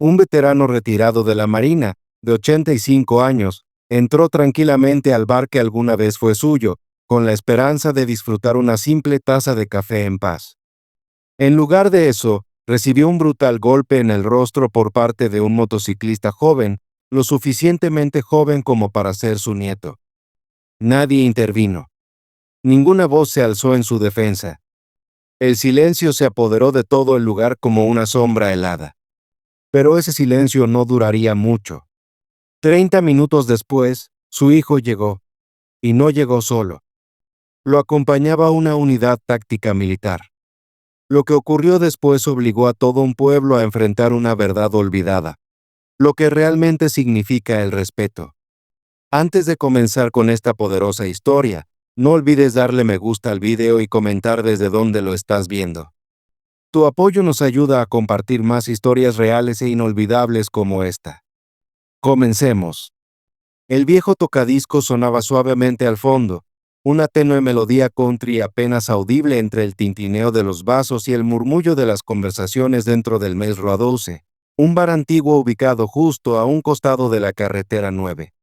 Un veterano retirado de la Marina, de 85 años, entró tranquilamente al bar que alguna vez fue suyo, con la esperanza de disfrutar una simple taza de café en paz. En lugar de eso, recibió un brutal golpe en el rostro por parte de un motociclista joven, lo suficientemente joven como para ser su nieto. Nadie intervino. Ninguna voz se alzó en su defensa. El silencio se apoderó de todo el lugar como una sombra helada. Pero ese silencio no duraría mucho. 30 minutos después, su hijo llegó. Y no llegó solo. Lo acompañaba una unidad táctica militar. Lo que ocurrió después obligó a todo un pueblo a enfrentar una verdad olvidada. Lo que realmente significa el respeto. Antes de comenzar con esta poderosa historia, no olvides darle me gusta al video y comentar desde dónde lo estás viendo. Tu apoyo nos ayuda a compartir más historias reales e inolvidables como esta. Comencemos. El viejo tocadiscos sonaba suavemente al fondo, una tenue melodía country apenas audible entre el tintineo de los vasos y el murmullo de las conversaciones dentro del Maze 12, un bar antiguo ubicado justo a un costado de la carretera 9.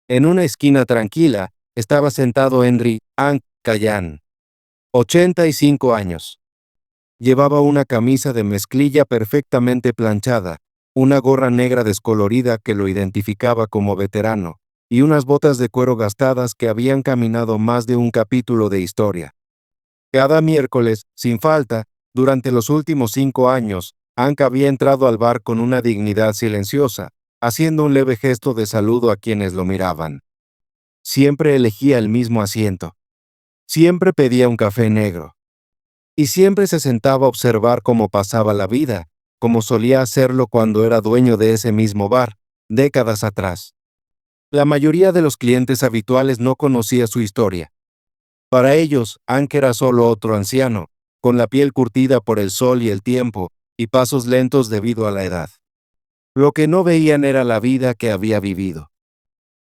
En una esquina tranquila, estaba sentado Henry Hank Callan, 85 años. Llevaba una camisa de mezclilla perfectamente planchada, una gorra negra descolorida que lo identificaba como veterano, y unas botas de cuero gastadas que habían caminado más de un capítulo de historia. Cada miércoles, sin falta, durante los últimos 5 años, Hank había entrado al bar con una dignidad silenciosa, haciendo un leve gesto de saludo a quienes lo miraban. Siempre elegía el mismo asiento. Siempre pedía un café negro. Y siempre se sentaba a observar cómo pasaba la vida, como solía hacerlo cuando era dueño de ese mismo bar, décadas atrás. La mayoría de los clientes habituales no conocía su historia. Para ellos, Hank era solo otro anciano, con la piel curtida por el sol y el tiempo, y pasos lentos debido a la edad. Lo que no veían era la vida que había vivido.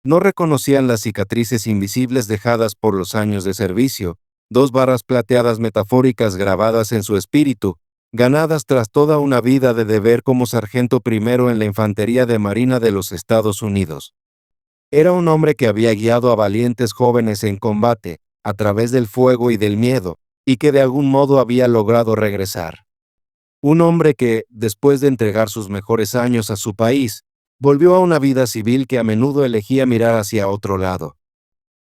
No reconocían las cicatrices invisibles dejadas por los años de servicio, 2 barras plateadas metafóricas grabadas en su espíritu, ganadas tras toda una vida de deber como sargento primero en la Infantería de Marina de los Estados Unidos. Era un hombre que había guiado a valientes jóvenes en combate, a través del fuego y del miedo, y que de algún modo había logrado regresar. Un hombre que, después de entregar sus mejores años a su país, volvió a una vida civil que a menudo elegía mirar hacia otro lado.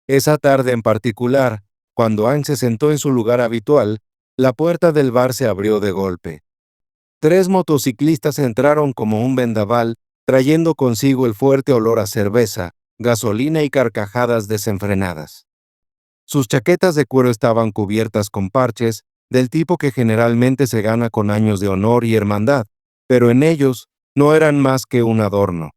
Esa tarde en particular, cuando Hank se sentó en su lugar habitual, la puerta del bar se abrió de golpe. 3 motociclistas entraron como un vendaval, trayendo consigo el fuerte olor a cerveza, gasolina y carcajadas desenfrenadas. Sus chaquetas de cuero estaban cubiertas con parches, del tipo que generalmente se gana con años de honor y hermandad, pero en ellos no eran más que un adorno.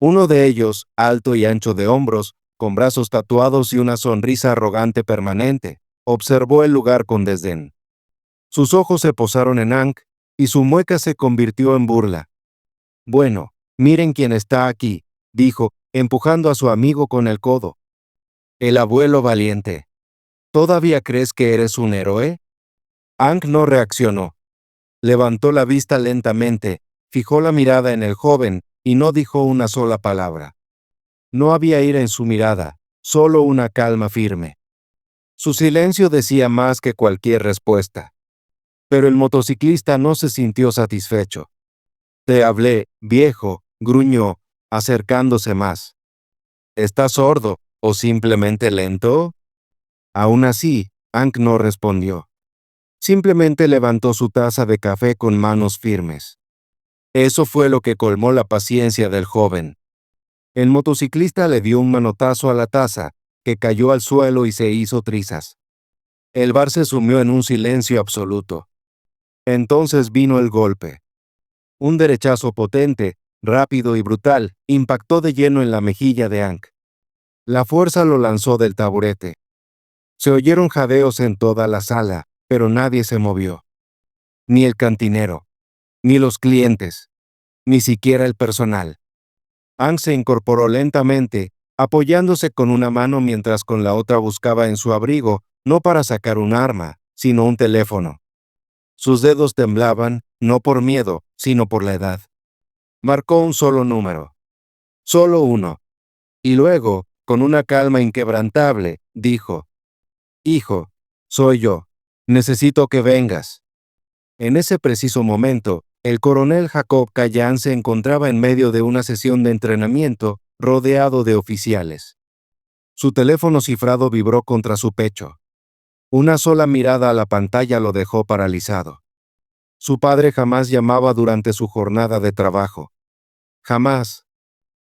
Uno de ellos, alto y ancho de hombros, con brazos tatuados y una sonrisa arrogante permanente, observó el lugar con desdén. Sus ojos se posaron en Hank, y su mueca se convirtió en burla. «Bueno, miren quién está aquí», dijo, empujando a su amigo con el codo. «El abuelo valiente. ¿Todavía crees que eres un héroe?» Hank no reaccionó. Levantó la vista lentamente, fijó la mirada en el joven, y no dijo una sola palabra. No había ira en su mirada, solo una calma firme. Su silencio decía más que cualquier respuesta. Pero el motociclista no se sintió satisfecho. «Te hablé, viejo», gruñó, acercándose más. «¿Estás sordo o simplemente lento?» Aún así, Hank no respondió. Simplemente levantó su taza de café con manos firmes. Eso fue lo que colmó la paciencia del joven. El motociclista le dio un manotazo a la taza, que cayó al suelo y se hizo trizas. El bar se sumió en un silencio absoluto. Entonces vino el golpe. Un derechazo potente, rápido y brutal, impactó de lleno en la mejilla de Hank. La fuerza lo lanzó del taburete. Se oyeron jadeos en toda la sala, pero nadie se movió. Ni el cantinero, ni los clientes, ni siquiera el personal. Hank se incorporó lentamente, apoyándose con una mano mientras con la otra buscaba en su abrigo, no para sacar un arma, sino un teléfono. Sus dedos temblaban, no por miedo, sino por la edad. Marcó un solo número. Solo uno. Y luego, con una calma inquebrantable, dijo: Hijo, soy yo. Necesito que vengas. En ese preciso momento, el coronel Jacob Callan se encontraba en medio de una sesión de entrenamiento, rodeado de oficiales. Su teléfono cifrado vibró contra su pecho. Una sola mirada a la pantalla lo dejó paralizado. Su padre jamás llamaba durante su jornada de trabajo. Jamás.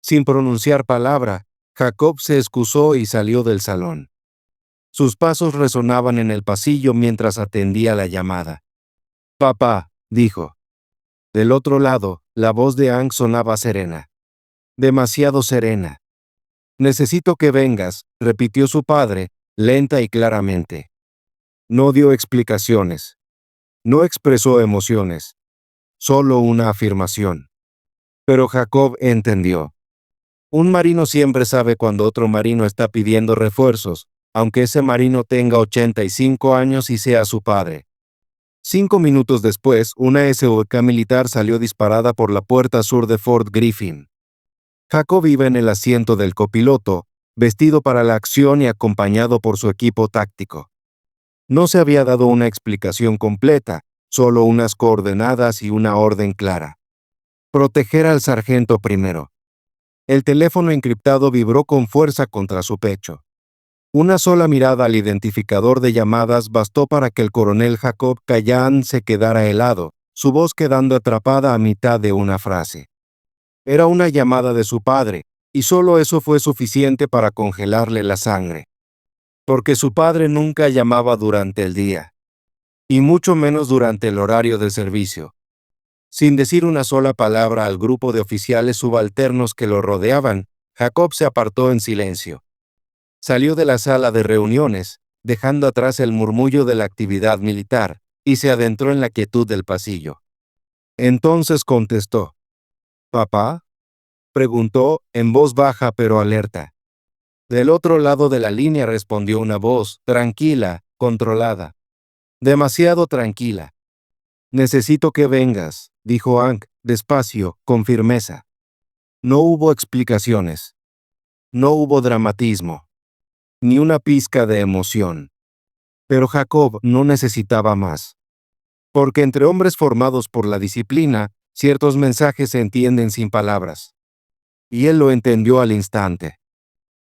Sin pronunciar palabra, Jacob se excusó y salió del salón. Sus pasos resonaban en el pasillo mientras atendía la llamada. Papá, dijo. Del otro lado, la voz de Hank sonaba serena. Demasiado serena. Necesito que vengas, repitió su padre, lenta y claramente. No dio explicaciones. No expresó emociones. Solo una afirmación. Pero Jacob entendió. Un marino siempre sabe cuando otro marino está pidiendo refuerzos, aunque ese marino tenga 85 años y sea su padre. 5 minutos después, una SUK militar salió disparada por la puerta sur de Fort Griffin. Jacob iba en el asiento del copiloto, vestido para la acción y acompañado por su equipo táctico. No se había dado una explicación completa, solo unas coordenadas y una orden clara. Proteger al sargento primero. El teléfono encriptado vibró con fuerza contra su pecho. Una sola mirada al identificador de llamadas bastó para que el coronel Jacob Callan se quedara helado, su voz quedando atrapada a mitad de una frase. Era una llamada de su padre, y solo eso fue suficiente para congelarle la sangre. Porque su padre nunca llamaba durante el día, y mucho menos durante el horario de servicio. Sin decir una sola palabra al grupo de oficiales subalternos que lo rodeaban, Jacob se apartó en silencio. Salió de la sala de reuniones, dejando atrás el murmullo de la actividad militar, y se adentró en la quietud del pasillo. Entonces contestó. ¿Papá? Preguntó, en voz baja pero alerta. Del otro lado de la línea respondió una voz, tranquila, controlada. Demasiado tranquila. Necesito que vengas, dijo Hank, despacio, con firmeza. No hubo explicaciones. No hubo dramatismo. Ni una pizca de emoción. Pero Jacob no necesitaba más. Porque entre hombres formados por la disciplina, ciertos mensajes se entienden sin palabras. Y él lo entendió al instante.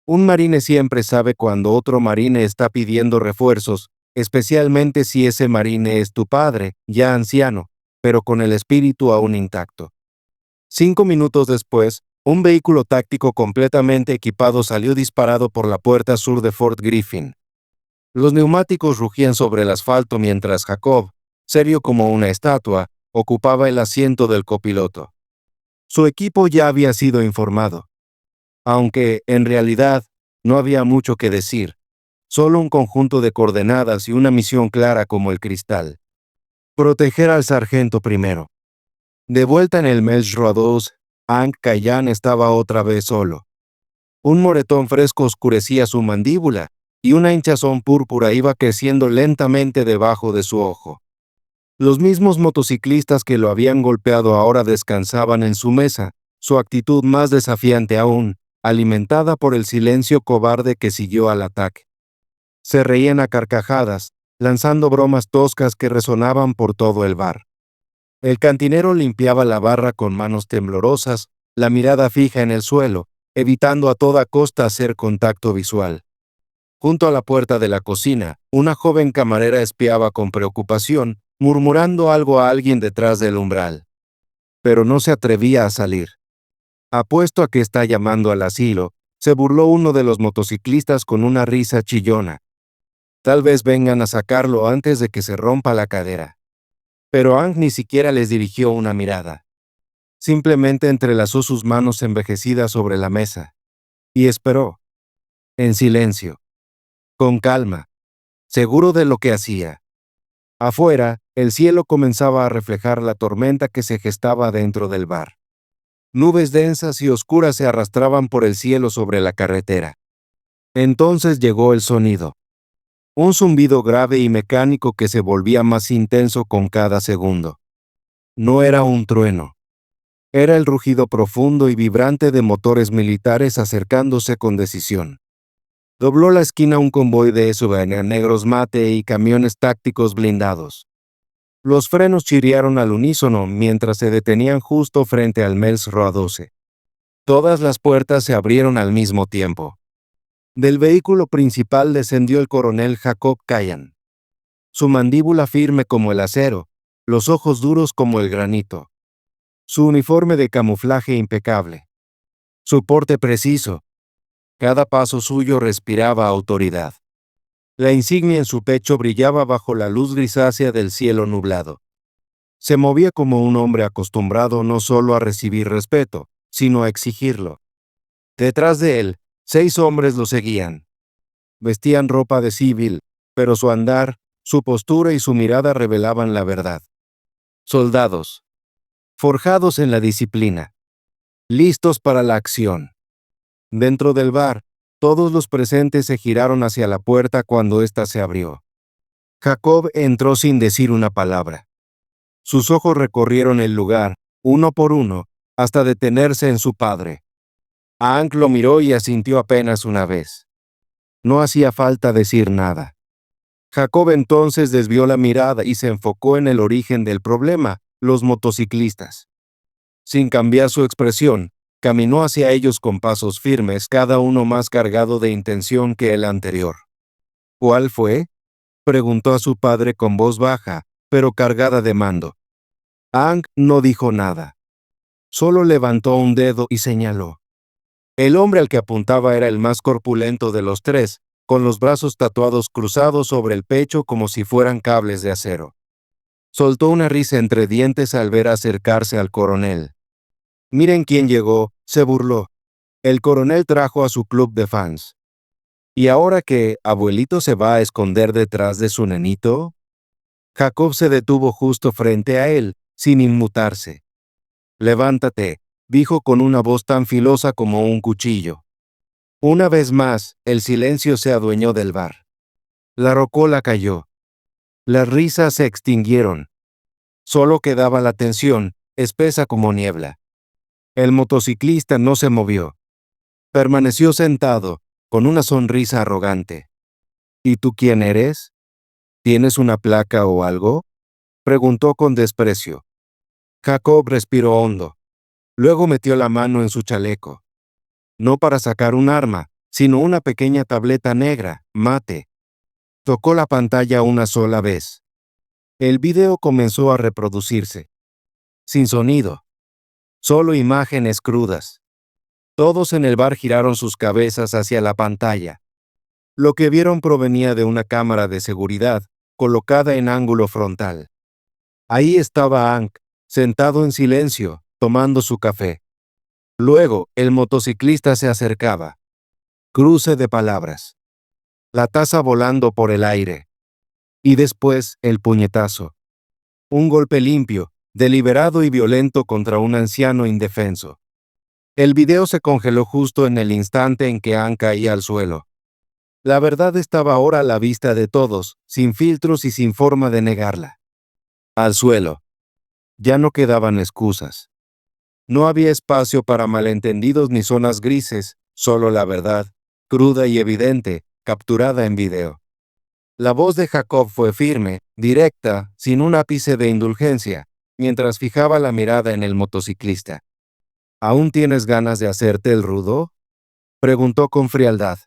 Un marine siempre sabe cuando otro marine está pidiendo refuerzos, especialmente si ese marine es tu padre, ya anciano, pero con el espíritu aún intacto. 5 minutos después, un vehículo táctico completamente equipado salió disparado por la puerta sur de Fort Griffin. Los neumáticos rugían sobre el asfalto mientras Jacob, serio como una estatua, ocupaba el asiento del copiloto. Su equipo ya había sido informado. Aunque, en realidad, no había mucho que decir, solo un conjunto de coordenadas y una misión clara como el cristal. Proteger al sargento primero. De vuelta en el Melch Road 2, Hank Callan estaba otra vez solo. Un moretón fresco oscurecía su mandíbula, y una hinchazón púrpura iba creciendo lentamente debajo de su ojo. Los mismos motociclistas que lo habían golpeado ahora descansaban en su mesa, su actitud más desafiante aún, alimentada por el silencio cobarde que siguió al ataque. Se reían a carcajadas, lanzando bromas toscas que resonaban por todo el bar. El cantinero limpiaba la barra con manos temblorosas, la mirada fija en el suelo, evitando a toda costa hacer contacto visual. Junto a la puerta de la cocina, una joven camarera espiaba con preocupación, murmurando algo a alguien detrás del umbral. Pero no se atrevía a salir. Apuesto a que está llamando al asilo, se burló uno de los motociclistas con una risa chillona. Tal vez vengan a sacarlo antes de que se rompa la cadera. Pero Hank ni siquiera les dirigió una mirada. Simplemente entrelazó sus manos envejecidas sobre la mesa. Y esperó. En silencio. Con calma. Seguro de lo que hacía. Afuera, el cielo comenzaba a reflejar la tormenta que se gestaba dentro del bar. Nubes densas y oscuras se arrastraban por el cielo sobre la carretera. Entonces llegó el sonido. Un zumbido grave y mecánico que se volvía más intenso con cada segundo. No era un trueno. Era el rugido profundo y vibrante de motores militares acercándose con decisión. Dobló la esquina un convoy de SUV negros mate y camiones tácticos blindados. Los frenos chirriaron al unísono mientras se detenían justo frente al Mels Roa 12. Todas las puertas se abrieron al mismo tiempo. Del vehículo principal descendió el coronel Jacob Kayan. Su mandíbula firme como el acero, los ojos duros como el granito. Su uniforme de camuflaje impecable. Su porte preciso. Cada paso suyo respiraba autoridad. La insignia en su pecho brillaba bajo la luz grisácea del cielo nublado. Se movía como un hombre acostumbrado no solo a recibir respeto, sino a exigirlo. Detrás de él, 6 hombres lo seguían. Vestían ropa de civil, pero su andar, su postura y su mirada revelaban la verdad. Soldados. Forjados en la disciplina. Listos para la acción. Dentro del bar, todos los presentes se giraron hacia la puerta cuando ésta se abrió. Jacob entró sin decir una palabra. Sus ojos recorrieron el lugar, uno por uno, hasta detenerse en su padre. Hank lo miró y asintió apenas una vez. No hacía falta decir nada. Jacob entonces desvió la mirada y se enfocó en el origen del problema, los motociclistas. Sin cambiar su expresión, caminó hacia ellos con pasos firmes, cada uno más cargado de intención que el anterior. ¿Cuál fue?, preguntó a su padre con voz baja, pero cargada de mando. Hank no dijo nada. Solo levantó un dedo y señaló. El hombre al que apuntaba era el más corpulento de los 3, con los brazos tatuados cruzados sobre el pecho como si fueran cables de acero. Soltó una risa entre dientes al ver acercarse al coronel. Miren quién llegó, se burló. El coronel trajo a su club de fans. ¿Y ahora que abuelito se va a esconder detrás de su nenito? Jacob se detuvo justo frente a él, sin inmutarse. Levántate, dijo con una voz tan filosa como un cuchillo. Una vez más, el silencio se adueñó del bar. La rocola cayó. Las risas se extinguieron. Solo quedaba la tensión, espesa como niebla. El motociclista no se movió. Permaneció sentado, con una sonrisa arrogante. ¿Y tú quién eres? ¿Tienes una placa o algo?, preguntó con desprecio. Jacob respiró hondo. Luego metió la mano en su chaleco. No para sacar un arma, sino una pequeña tableta negra, mate. Tocó la pantalla una sola vez. El video comenzó a reproducirse. Sin sonido. Solo imágenes crudas. Todos en el bar giraron sus cabezas hacia la pantalla. Lo que vieron provenía de una cámara de seguridad, colocada en ángulo frontal. Ahí estaba Hank, sentado en silencio, tomando su café. Luego, el motociclista se acercaba. Cruce de palabras. La taza volando por el aire. Y después, el puñetazo. Un golpe limpio, deliberado y violento contra un anciano indefenso. El video se congeló justo en el instante en que Hank caía al suelo. La verdad estaba ahora a la vista de todos, sin filtros y sin forma de negarla. Al suelo. Ya no quedaban excusas. No había espacio para malentendidos ni zonas grises, solo la verdad, cruda y evidente, capturada en video. La voz de Jacob fue firme, directa, sin un ápice de indulgencia, mientras fijaba la mirada en el motociclista. ¿Aún tienes ganas de hacerte el rudo?, preguntó con frialdad.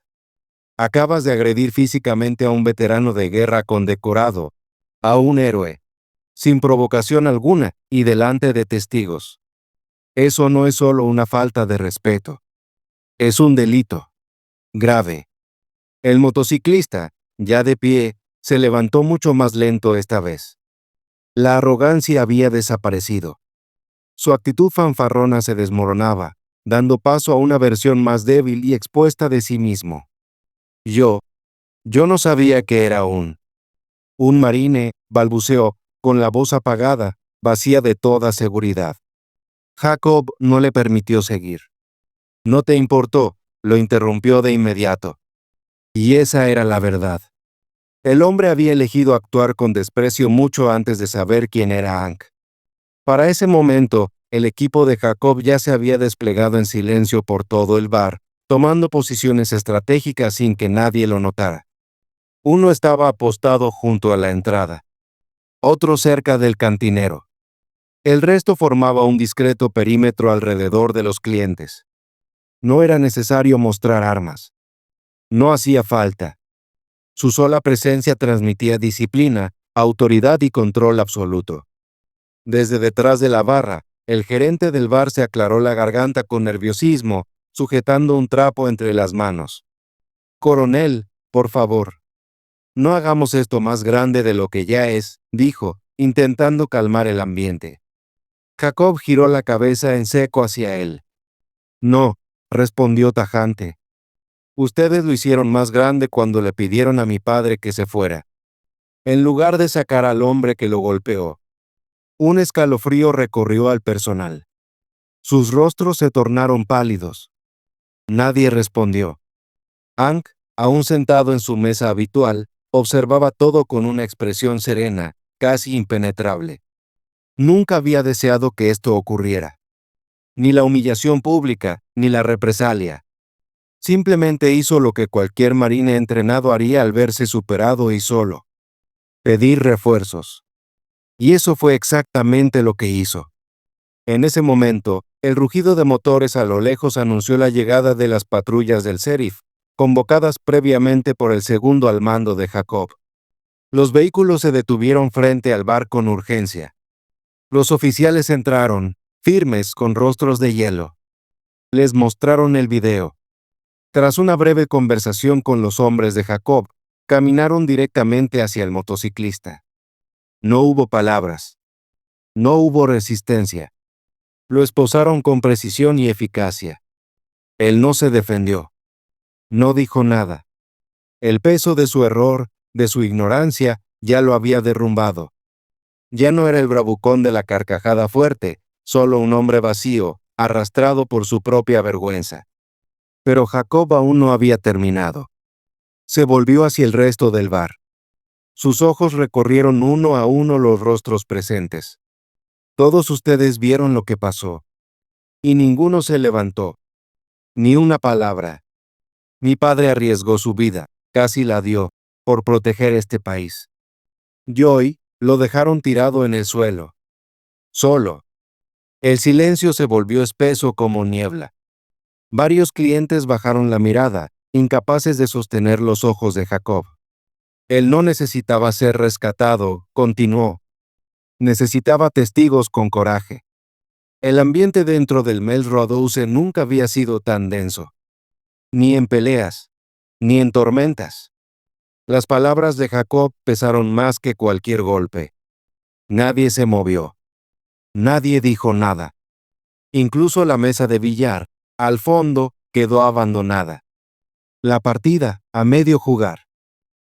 Acabas de agredir físicamente a un veterano de guerra condecorado, a un héroe, sin provocación alguna y delante de testigos. Eso no es solo una falta de respeto. Es un delito. Grave. El motociclista, ya de pie, se levantó mucho más lento esta vez. La arrogancia había desaparecido. Su actitud fanfarrona se desmoronaba, dando paso a una versión más débil y expuesta de sí mismo. Yo no sabía que era un marine, balbuceó, con la voz apagada, vacía de toda seguridad. Jacob no le permitió seguir. No te importó, lo interrumpió de inmediato. Y esa era la verdad. El hombre había elegido actuar con desprecio mucho antes de saber quién era Hank. Para ese momento, El equipo de Jacob ya se había desplegado en silencio por todo el bar, tomando posiciones estratégicas sin que nadie lo notara. Uno estaba apostado junto a la entrada, otro cerca del cantinero. El resto formaba un discreto perímetro alrededor de los clientes. No era necesario mostrar armas. No hacía falta. Su sola presencia transmitía disciplina, autoridad y control absoluto. Desde detrás de la barra, el gerente del bar se aclaró la garganta con nerviosismo, sujetando un trapo entre las manos. «Coronel, por favor. No hagamos esto más grande de lo que ya es», dijo, intentando calmar el ambiente. Jacob giró la cabeza en seco hacia él. «No», respondió tajante. «Ustedes lo hicieron más grande cuando le pidieron a mi padre que se fuera, en lugar de sacar al hombre que lo golpeó». Un escalofrío recorrió al personal. Sus rostros se tornaron pálidos. Nadie respondió. Hank, aún sentado en su mesa habitual, observaba todo con una expresión serena, casi impenetrable. Nunca había deseado que esto ocurriera. Ni la humillación pública, ni la represalia. Simplemente hizo lo que cualquier marine entrenado haría al verse superado y solo. Pedir refuerzos. Y eso fue exactamente lo que hizo. En ese momento, el rugido de motores a lo lejos anunció la llegada de las patrullas del sheriff, convocadas previamente por el segundo al mando de Jacob. Los vehículos se detuvieron frente al bar con urgencia. Los oficiales entraron, firmes, con rostros de hielo. Les mostraron el video. Tras una breve conversación con los hombres de Jacob, caminaron directamente hacia el motociclista. No hubo palabras. No hubo resistencia. Lo esposaron con precisión y eficacia. Él no se defendió. No dijo nada. El peso de su error, de su ignorancia, ya lo había derrumbado. Ya no era el bravucón de la carcajada fuerte, solo un hombre vacío, arrastrado por su propia vergüenza. Pero Jacob aún no había terminado. Se volvió hacia el resto del bar. Sus ojos recorrieron uno a uno los rostros presentes. Todos ustedes vieron lo que pasó. Y ninguno se levantó. Ni una palabra. Mi padre arriesgó su vida, casi la dio, por proteger este país. Joy, lo dejaron tirado en el suelo. Solo. El silencio se volvió espeso como niebla. Varios clientes bajaron la mirada, incapaces de sostener los ojos de Jacob. Él no necesitaba ser rescatado, continuó. Necesitaba testigos con coraje. El ambiente dentro del Melrose House nunca había sido tan denso. Ni en peleas, ni en tormentas. Las palabras de Jacob pesaron más que cualquier golpe. Nadie se movió. Nadie dijo nada. Incluso la mesa de billar, al fondo, quedó abandonada. La partida, a medio jugar.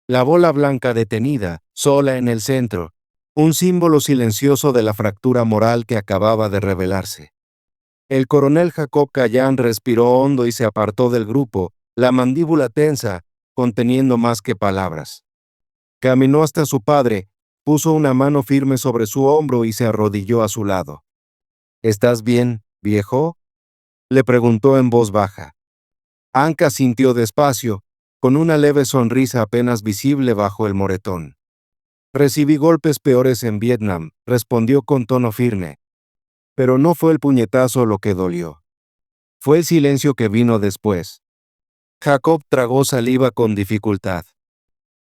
La bola blanca detenida, sola en el centro, un símbolo silencioso de la fractura moral que acababa de revelarse. El coronel Jacob Callan respiró hondo y se apartó del grupo, la mandíbula tensa, conteniendo más que palabras. Caminó hasta su padre, puso una mano firme sobre su hombro y se arrodilló a su lado. «¿Estás bien, viejo?», le preguntó en voz baja. Hank asintió despacio, con una leve sonrisa apenas visible bajo el moretón. «Recibí golpes peores en Vietnam», respondió con tono firme. Pero no fue el puñetazo lo que dolió. Fue el silencio que vino después. Jacob tragó saliva con dificultad.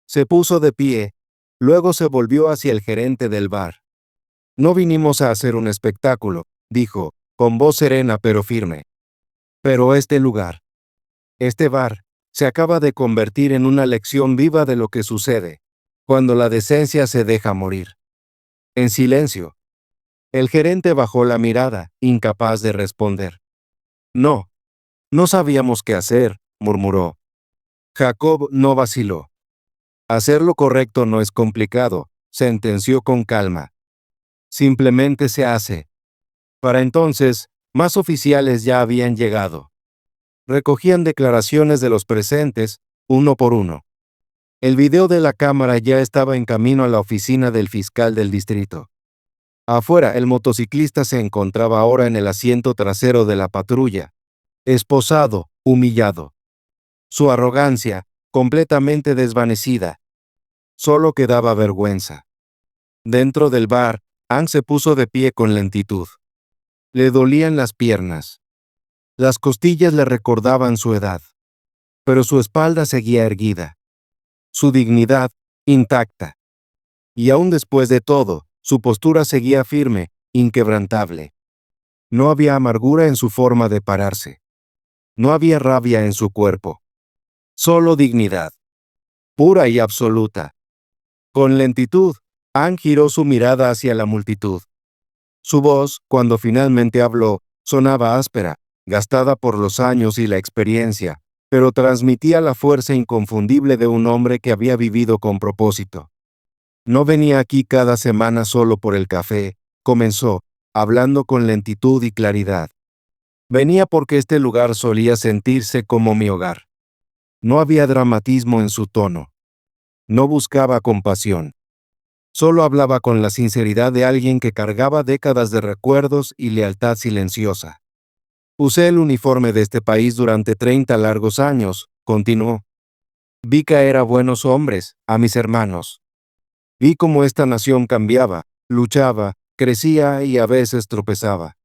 Se puso de pie, luego se volvió hacia el gerente del bar. «No vinimos a hacer un espectáculo», dijo, con voz serena pero firme. «Pero este lugar, este bar, se acaba de convertir en una lección viva de lo que sucede cuando la decencia se deja morir». En silencio. El gerente bajó la mirada, incapaz de responder. «No sabíamos qué hacer», murmuró. Jacob no vaciló. «Hacer lo correcto no es complicado», sentenció con calma. «Simplemente se hace». Para entonces, más oficiales ya habían llegado. Recogían declaraciones de los presentes, uno por uno. El video de la cámara ya estaba en camino a la oficina del fiscal del distrito. Afuera, el motociclista se encontraba ahora en el asiento trasero de la patrulla, esposado, humillado. Su arrogancia, completamente desvanecida. Solo quedaba vergüenza. Dentro del bar, Ang se puso de pie con lentitud. Le dolían las piernas. Las costillas le recordaban su edad. Pero su espalda seguía erguida. Su dignidad, intacta. Y aún después de todo, su postura seguía firme, inquebrantable. No había amargura en su forma de pararse. No había rabia en su cuerpo. Solo dignidad. Pura y absoluta. Con lentitud, Ang giró su mirada hacia la multitud. Su voz, cuando finalmente habló, sonaba áspera, gastada por los años y la experiencia, pero transmitía la fuerza inconfundible de un hombre que había vivido con propósito. No venía aquí cada semana solo por el café, comenzó, hablando con lentitud y claridad. Venía porque este lugar solía sentirse como mi hogar. No había dramatismo en su tono. No buscaba compasión. Solo hablaba con la sinceridad de alguien que cargaba décadas de recuerdos y lealtad silenciosa. Usé el uniforme de este país durante 30 largos años, continuó. Vi caer a buenos hombres, a mis hermanos. Vi cómo esta nación cambiaba, luchaba, crecía y a veces tropezaba.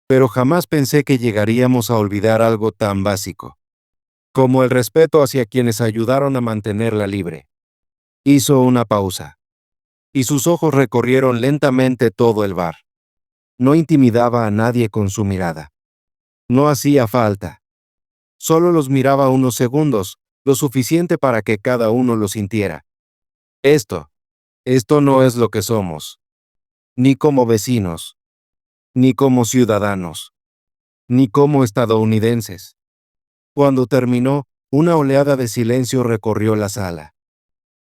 Pero jamás pensé que llegaríamos a olvidar algo tan básico, como el respeto hacia quienes ayudaron a mantenerla libre. Hizo una pausa. Y sus ojos recorrieron lentamente todo el bar. No intimidaba a nadie con su mirada. No hacía falta. Solo los miraba unos segundos, lo suficiente para que cada uno lo sintiera. Esto no es lo que somos. Ni como vecinos. Ni como ciudadanos. Ni como estadounidenses. Cuando terminó, una oleada de silencio recorrió la sala.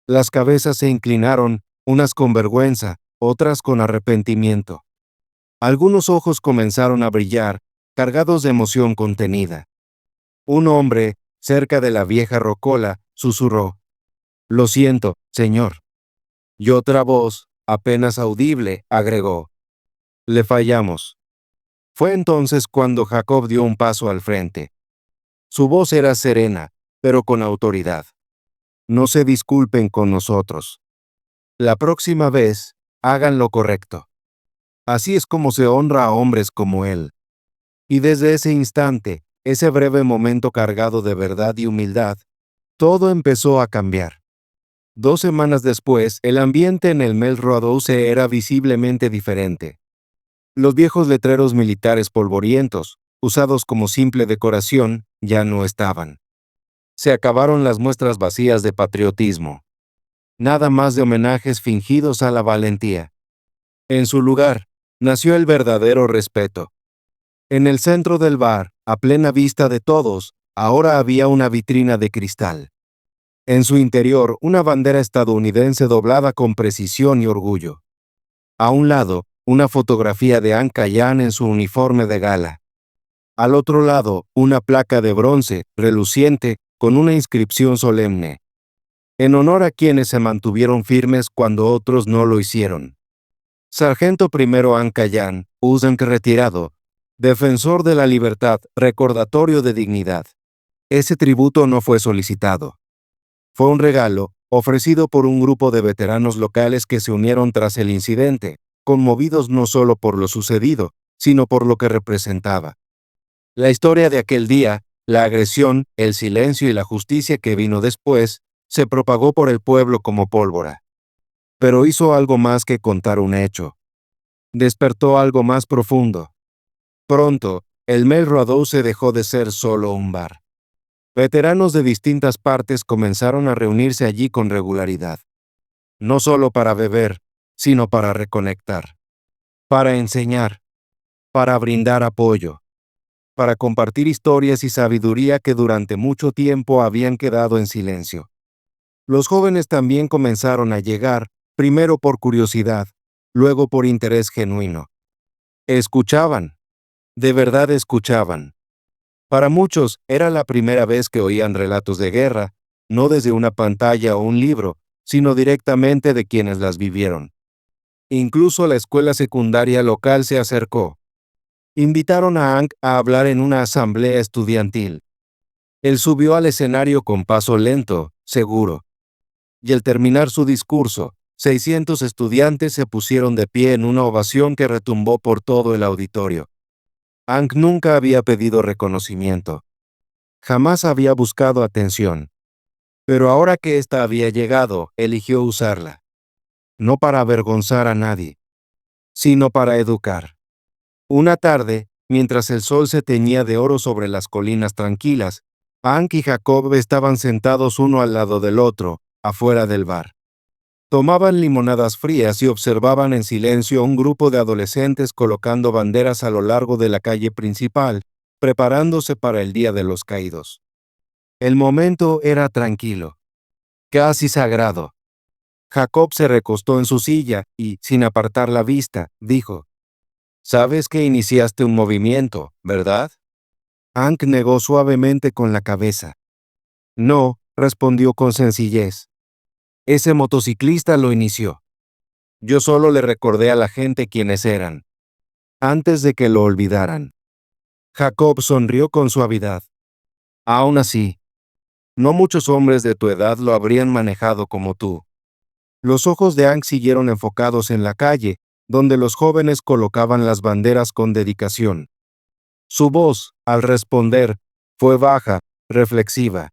Las cabezas se inclinaron, unas con vergüenza, otras con arrepentimiento. Algunos ojos comenzaron a brillar, cargados de emoción contenida. Un hombre, cerca de la vieja rocola, susurró. Lo siento, señor. Y otra voz, apenas audible, agregó. Le fallamos. Fue entonces cuando Jacob dio un paso al frente. Su voz era serena, pero con autoridad. No se disculpen con nosotros. La próxima vez, hagan lo correcto. Así es como se honra a hombres como él. Y desde ese instante, ese breve momento cargado de verdad y humildad, todo empezó a cambiar. 2 semanas después, el ambiente en el Melrose era visiblemente diferente. Los viejos letreros militares polvorientos, usados como simple decoración, ya no estaban. Se acabaron las muestras vacías de patriotismo. Nada más de homenajes fingidos a la valentía. En su lugar, nació el verdadero respeto. En el centro del bar, a plena vista de todos, ahora había una vitrina de cristal. En su interior, una bandera estadounidense doblada con precisión y orgullo. A un lado, una fotografía de Ang Kayan en su uniforme de gala. Al otro lado, una placa de bronce, reluciente, con una inscripción solemne. En honor a quienes se mantuvieron firmes cuando otros no lo hicieron. Sargento primero Ang Kayan, USANC retirado. Defensor de la libertad, recordatorio de dignidad. Ese tributo no fue solicitado. Fue un regalo, ofrecido por un grupo de veteranos locales que se unieron tras el incidente, conmovidos no solo por lo sucedido, sino por lo que representaba. La historia de aquel día, la agresión, el silencio y la justicia que vino después, se propagó por el pueblo como pólvora. Pero hizo algo más que contar un hecho. Despertó algo más profundo. Pronto, el Melrose dejó de ser solo un bar. Veteranos de distintas partes comenzaron a reunirse allí con regularidad. No solo para beber, sino para reconectar. Para enseñar. Para brindar apoyo. Para compartir historias y sabiduría que durante mucho tiempo habían quedado en silencio. Los jóvenes también comenzaron a llegar, primero por curiosidad, luego por interés genuino. Escuchaban. De verdad escuchaban. Para muchos, era la primera vez que oían relatos de guerra, no desde una pantalla o un libro, sino directamente de quienes las vivieron. Incluso la escuela secundaria local se acercó. Invitaron a Hank a hablar en una asamblea estudiantil. Él subió al escenario con paso lento, seguro. Y al terminar su discurso, 600 estudiantes se pusieron de pie en una ovación que retumbó por todo el auditorio. Hank nunca había pedido reconocimiento. Jamás había buscado atención. Pero ahora que ésta había llegado, eligió usarla. No para avergonzar a nadie, sino para educar. Una tarde, mientras el sol se teñía de oro sobre las colinas tranquilas, Hank y Jacob estaban sentados uno al lado del otro, afuera del bar. Tomaban limonadas frías y observaban en silencio a un grupo de adolescentes colocando banderas a lo largo de la calle principal, preparándose para el Día de los Caídos. El momento era tranquilo, casi sagrado. Jacob se recostó en su silla y, sin apartar la vista, dijo: «Sabes que iniciaste un movimiento, ¿verdad?» Hank negó suavemente con la cabeza. «No», respondió con sencillez. «Ese motociclista lo inició. Yo solo le recordé a la gente quiénes eran, antes de que lo olvidaran». Jacob sonrió con suavidad. «Aún así, no muchos hombres de tu edad lo habrían manejado como tú». Los ojos de Hank siguieron enfocados en la calle, donde los jóvenes colocaban las banderas con dedicación. Su voz, al responder, fue baja, reflexiva.